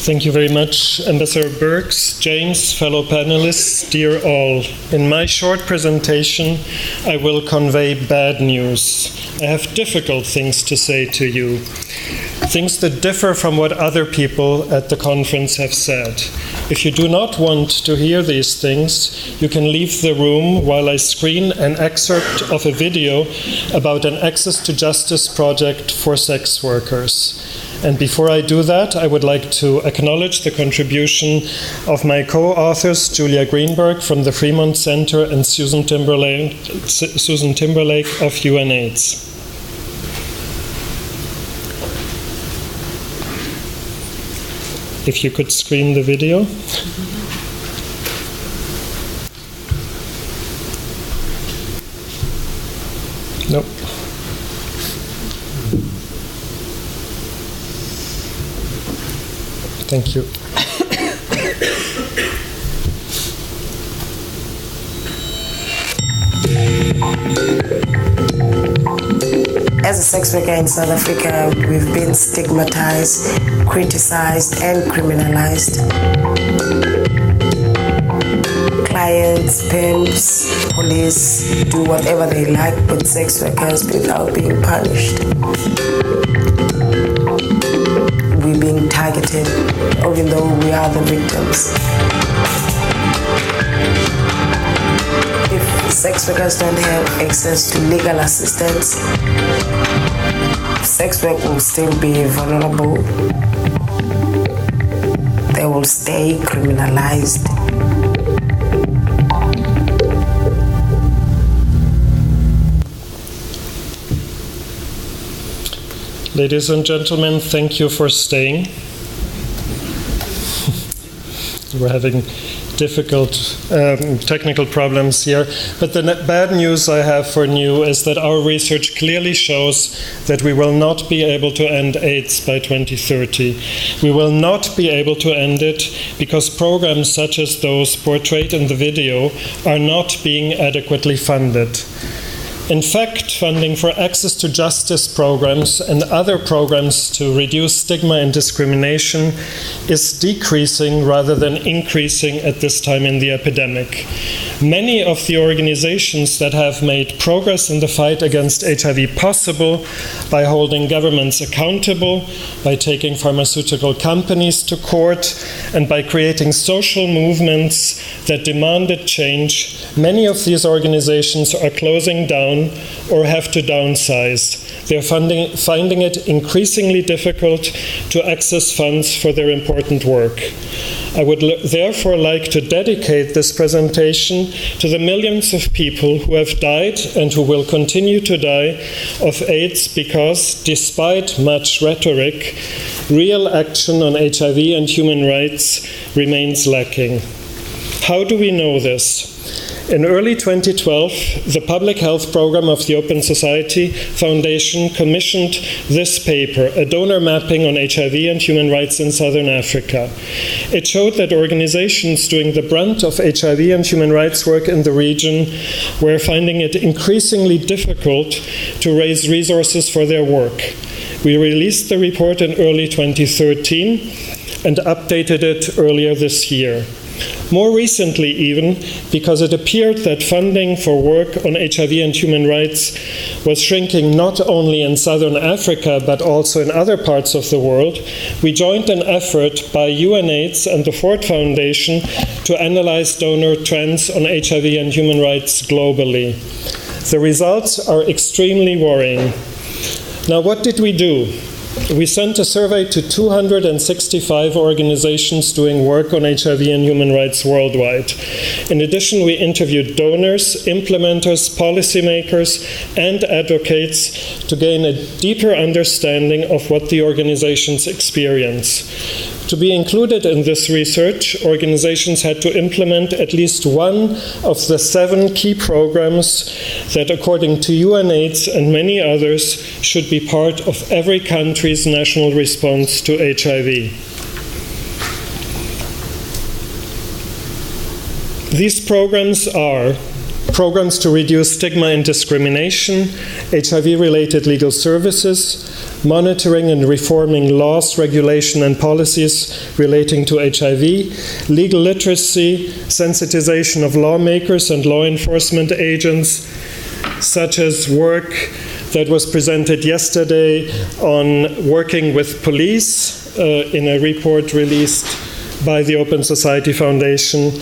Thank you very much, Ambassador Birks, James, fellow panelists, dear all. In my short presentation, I will convey bad news. I have difficult things to say to you, things that differ from what other people at the conference have said. If you do not want to hear these things, you can leave the room while I screen an excerpt of a video about an Access to Justice project for sex workers. And before I do that, I would like to acknowledge the contribution of my co-authors, Julia Greenberg from the Fremont Center and Susan Timberlake of UNAIDS. If you could screen the video. Nope. Thank you. As a sex worker in South Africa, we've been stigmatized, criticized, and criminalized. Clients, pimps, police do whatever they like with sex workers without being punished. We're being targeted, even though we are the victims. If sex workers don't have access to legal assistance, sex work will still be vulnerable. They will stay criminalized. Ladies and gentlemen, thank you for staying. We're having difficult technical problems here, but the bad news I have for you is that our research clearly shows that we will not be able to end AIDS by 2030. We will not be able to end it because programs such as those portrayed in the video are not being adequately funded. In fact, funding for access to justice programs and other programs to reduce stigma and discrimination is decreasing rather than increasing at this time in the epidemic. Many of the organizations that have made progress in the fight against HIV possible by holding governments accountable, by taking pharmaceutical companies to court, and by creating social movements that demanded change, many of these organizations are closing down or have to downsize. They're finding it increasingly difficult to access funds for their important work. I would therefore like to dedicate this presentation to the millions of people who have died and who will continue to die of AIDS because, despite much rhetoric, real action on HIV and human rights remains lacking. How do we know this? In early 2012, the Public Health Program of the Open Society Foundation commissioned this paper, a donor mapping on HIV and human rights in Southern Africa. It showed that organizations doing the brunt of HIV and human rights work in the region were finding it increasingly difficult to raise resources for their work. We released the report in early 2013 and updated it earlier this year. More recently even, because it appeared that funding for work on HIV and human rights was shrinking not only in Southern Africa but also in other parts of the world, we joined an effort by UNAIDS and the Ford Foundation to analyze donor trends on HIV and human rights globally. The results are extremely worrying. Now, what did we do? We sent a survey to 265 organizations doing work on HIV and human rights worldwide. In addition, we interviewed donors, implementers, policymakers, and advocates to gain a deeper understanding of what the organizations experience. To be included in this research, organizations had to implement at least one of the 7 key programs that, according to UNAIDS and many others, should be part of every country's national response to HIV. These programs are programs to reduce stigma and discrimination, HIV-related legal services, monitoring and reforming laws, regulation, and policies relating to HIV, legal literacy, sensitization of lawmakers and law enforcement agents, such as work that was presented yesterday on working with police in a report released by the Open Society Foundation,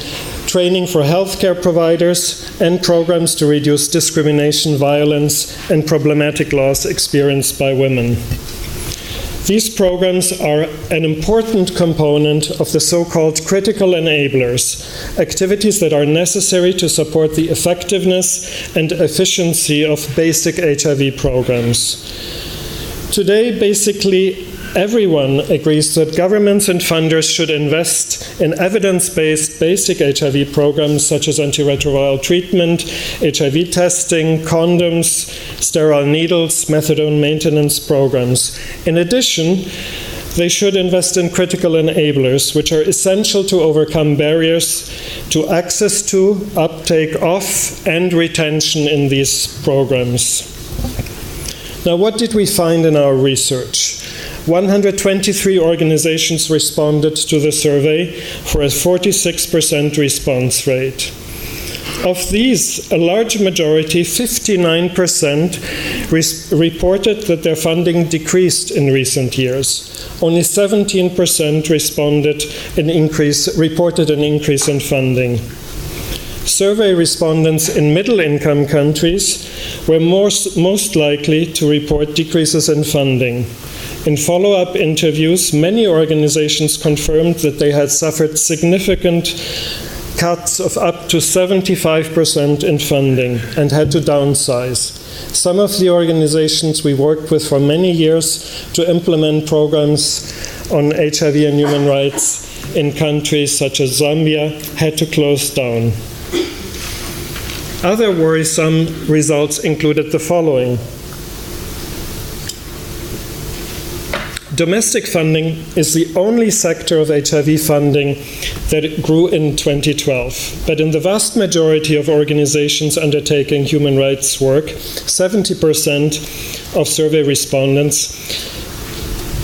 training for healthcare providers, and programs to reduce discrimination, violence, and problematic laws experienced by women. These programs are an important component of the so-called critical enablers, activities that are necessary to support the effectiveness and efficiency of basic HIV programs. Today, basically, everyone agrees that governments and funders should invest in evidence-based basic HIV programs such as antiretroviral treatment, HIV testing, condoms, sterile needles, methadone maintenance programs. In addition, they should invest in critical enablers, which are essential to overcome barriers to access to, uptake of, and retention in these programs. Now, what did we find in our research? 123 organizations responded to the survey for a 46% response rate. Of these, a large majority, 59%, reported that their funding decreased in recent years. Only 17% reported an increase in funding. Survey respondents in middle-income countries were most likely to report decreases in funding. In follow-up interviews, many organizations confirmed that they had suffered significant cuts of up to 75% in funding and had to downsize. Some of the organizations we worked with for many years to implement programs on HIV and human rights in countries such as Zambia had to close down. Other worrisome results included the following. Domestic funding is the only sector of HIV funding that grew in 2012. But in the vast majority of organizations undertaking human rights work, 70% of survey respondents,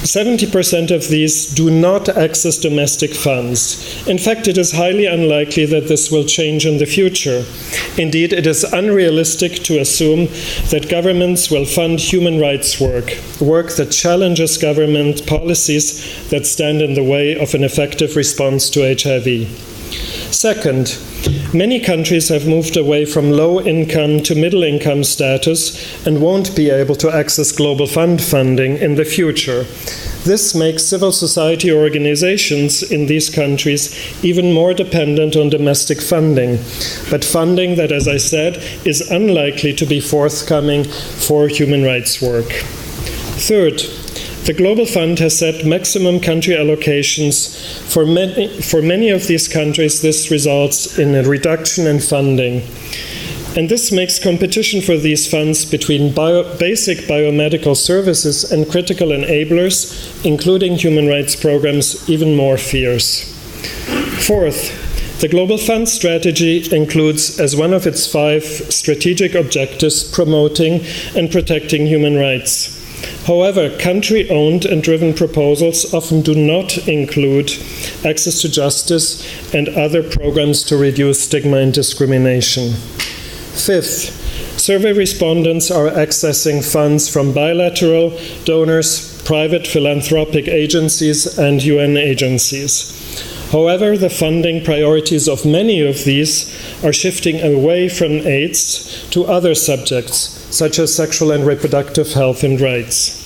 70% of these do not access domestic funds. In fact, it is highly unlikely that this will change in the future. Indeed, it is unrealistic to assume that governments will fund human rights work that challenges government policies that stand in the way of an effective response to HIV. Second, many countries have moved away from low-income to middle-income status and won't be able to access global fund funding in the future. This makes civil society organizations in these countries even more dependent on domestic funding, but funding that, as I said, is unlikely to be forthcoming for human rights work. Third, the Global Fund has set maximum country allocations. For many of these countries, this results in a reduction in funding. And this makes competition for these funds between basic biomedical services and critical enablers, including human rights programs, even more fierce. Fourth, the Global Fund strategy includes, as one of its 5 strategic objectives, promoting and protecting human rights. However, country-owned and driven proposals often do not include access to justice and other programs to reduce stigma and discrimination. Fifth, survey respondents are accessing funds from bilateral donors, private philanthropic agencies, and UN agencies. However, the funding priorities of many of these are shifting away from AIDS to other subjects, such as sexual and reproductive health and rights.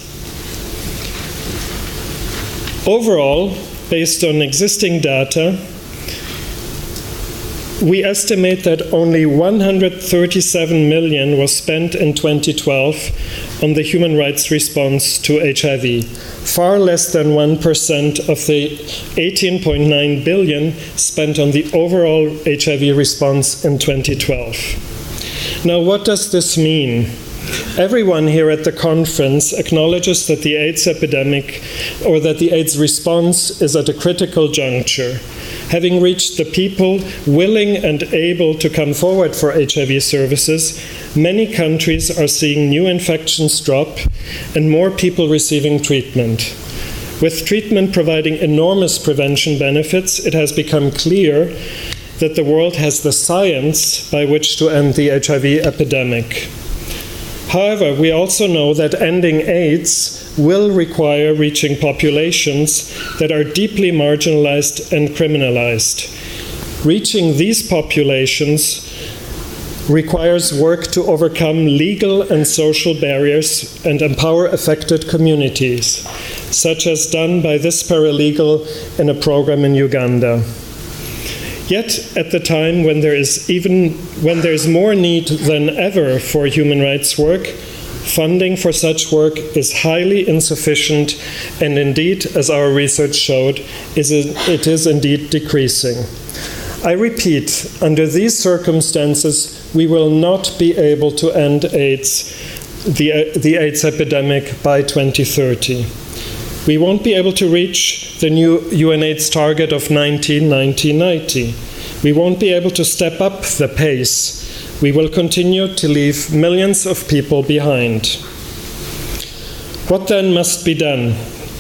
Overall, based on existing data, we estimate that only 137 million was spent in 2012 on the human rights response to HIV, far less than 1% of the 18.9 billion spent on the overall HIV response in 2012. Now, what does this mean? Everyone here at the conference acknowledges that the AIDS epidemic or that the AIDS response is at a critical juncture. Having reached the people willing and able to come forward for HIV services, many countries are seeing new infections drop and more people receiving treatment. With treatment providing enormous prevention benefits, it has become clear that the world has the science by which to end the HIV epidemic. However, we also know that ending AIDS will require reaching populations that are deeply marginalized and criminalized. Reaching these populations requires work to overcome legal and social barriers and empower affected communities, such as done by this paralegal in a program in Uganda. Yet, at the time when there is more need than ever for human rights work, funding for such work is highly insufficient, and indeed, as our research showed, it is indeed decreasing. I repeat, under these circumstances, we will not be able to end the AIDS epidemic by 2030. We won't be able to reach the new UNAIDS target of 1990. We won't be able to step up the pace. We will continue to leave millions of people behind. What then must be done?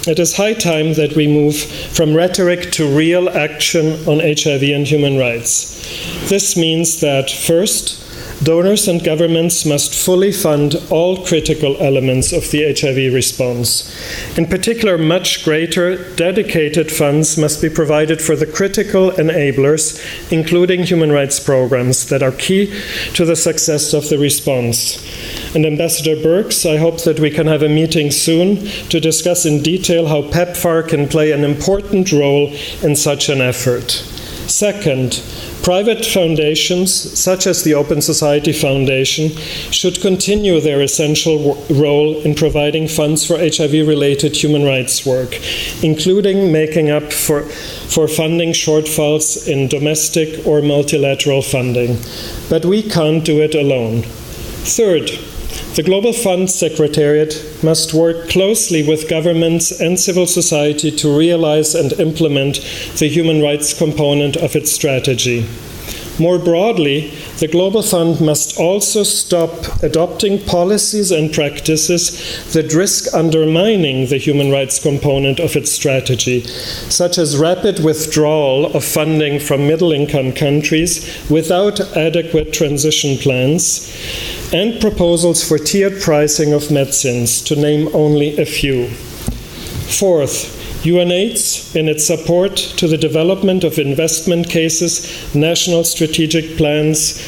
It is high time that we move from rhetoric to real action on HIV and human rights. This means that, first, donors and governments must fully fund all critical elements of the HIV response. In particular, much greater dedicated funds must be provided for the critical enablers, including human rights programs, that are key to the success of the response. And Ambassador Birks, I hope that we can have a meeting soon to discuss in detail how PEPFAR can play an important role in such an effort. Second, private foundations, such as the Open Society Foundation, should continue their essential role in providing funds for HIV-related human rights work, including making up for funding shortfalls in domestic or multilateral funding. But we can't do it alone. Third, the Global Fund Secretariat must work closely with governments and civil society to realize and implement the human rights component of its strategy. More broadly, the Global Fund must also stop adopting policies and practices that risk undermining the human rights component of its strategy, such as rapid withdrawal of funding from middle-income countries without adequate transition plans, and proposals for tiered pricing of medicines, to name only a few. Fourth, UNAIDS, in its support to the development of investment cases, national strategic plans,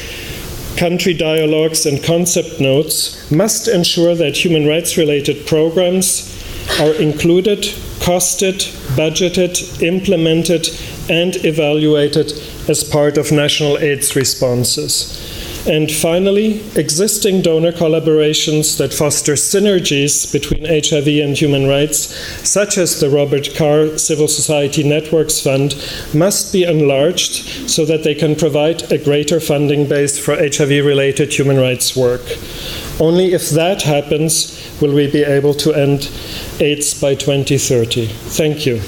country dialogues, and concept notes, must ensure that human rights-related programs are included, costed, budgeted, implemented, and evaluated as part of national AIDS responses. And finally, existing donor collaborations that foster synergies between HIV and human rights, such as the Robert Carr Civil Society Networks Fund, must be enlarged so that they can provide a greater funding base for HIV-related human rights work. Only if that happens will we be able to end AIDS by 2030. Thank you.